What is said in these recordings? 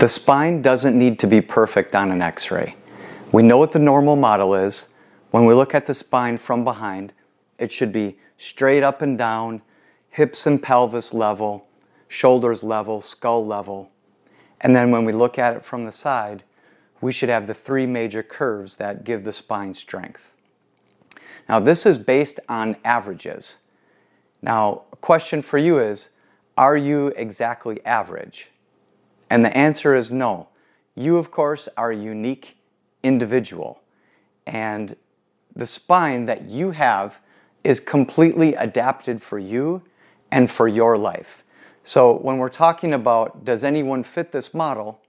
The spine doesn't need to be perfect on an X-ray. We know what the normal model is. When we look at the spine from behind, it should be straight up and down, hips and pelvis level, shoulders level, skull level. And then when we look at it from the side, we should have the three major curves that give the spine strength. Now this is based on averages. Now a question for you is, are you exactly average? And the answer is no. You, of course, are a unique individual. And the spine that you have is completely adapted for you and for your life. So when we're talking about, does anyone fit this model?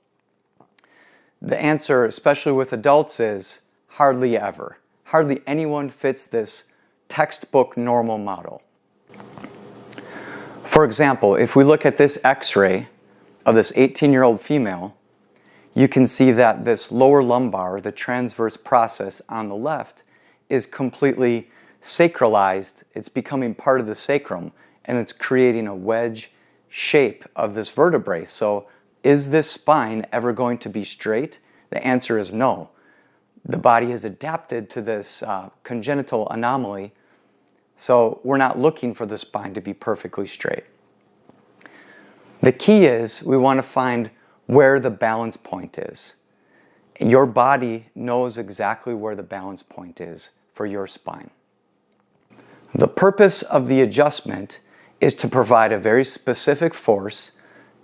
The answer, especially with adults, is hardly ever. Hardly anyone fits this textbook normal model. For example, if we look at this X-ray of this 18-year-old female, you can see that this lower lumbar, the transverse process on the left, is completely sacralized. It's becoming part of the sacrum, and it's creating a wedge shape of this vertebrae. So is this spine ever going to be straight? The answer is no. The body has adapted to this congenital anomaly, so we're not looking for the spine to be perfectly straight. The key is we want to find where the balance point is. Your body knows exactly where the balance point is for your spine. The purpose of the adjustment is to provide a very specific force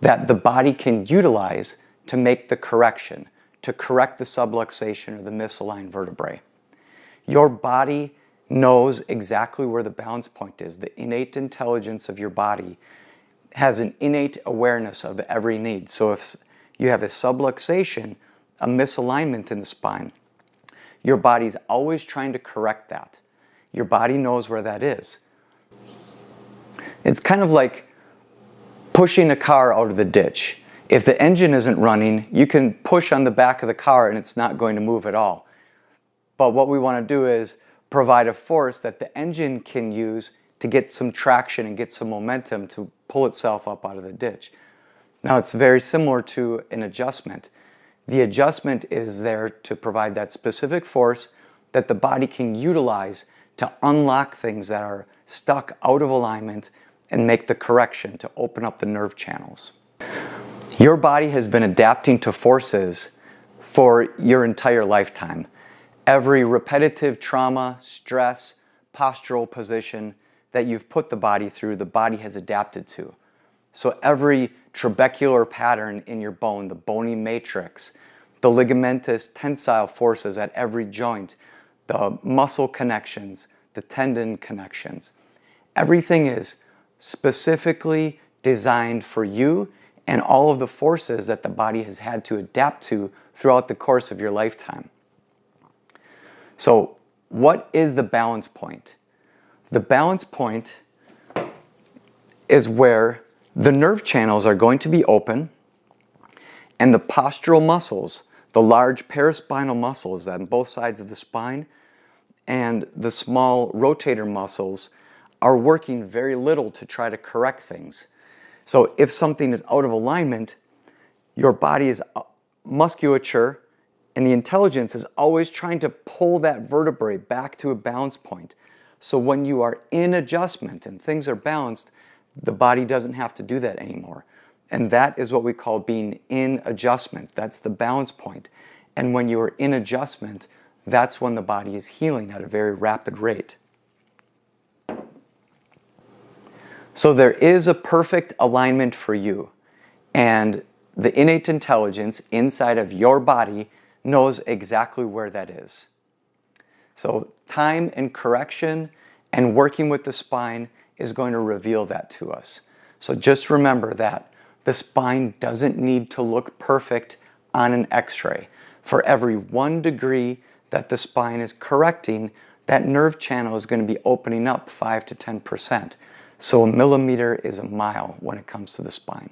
that the body can utilize to make the correction, to correct the subluxation or the misaligned vertebrae. Your body knows exactly where the balance point is. The innate intelligence of your body has an innate awareness of every need. So if you have a subluxation, a misalignment in the spine, your body's always trying to correct that. Your body knows where that is. It's kind of like pushing a car out of the ditch. If the engine isn't running, you can push on the back of the car and it's not going to move at all. But what we want to do is provide a force that the engine can use to get some traction and get some momentum to pull itself up out of the ditch. Now it's very similar to an adjustment. The adjustment is there to provide that specific force that the body can utilize to unlock things that are stuck out of alignment and make the correction to open up the nerve channels. Your body has been adapting to forces for your entire lifetime. Every repetitive trauma, stress, postural position that you've put the body through, the body has adapted to. So every trabecular pattern in your bone, the bony matrix, the ligamentous tensile forces at every joint, the muscle connections, the tendon connections, everything is specifically designed for you and all of the forces that the body has had to adapt to throughout the course of your lifetime. So what is the balance point? The balance point is where the nerve channels are going to be open and the postural muscles, the large paraspinal muscles on both sides of the spine and the small rotator muscles are working very little to try to correct things. So if something is out of alignment, your body's musculature and the intelligence is always trying to pull that vertebrae back to a balance point. So when you are in adjustment and things are balanced, the body doesn't have to do that anymore. And that is what we call being in adjustment. That's the balance point. And when you are in adjustment, that's when the body is healing at a very rapid rate. So there is a perfect alignment for you. And the innate intelligence inside of your body knows exactly where that is. So time and correction and working with the spine is going to reveal that to us. So just remember that the spine doesn't need to look perfect on an X-ray. For every 1 degree that the spine is correcting, that nerve channel is going to be opening up 5 to 10%. So a millimeter is a mile when it comes to the spine.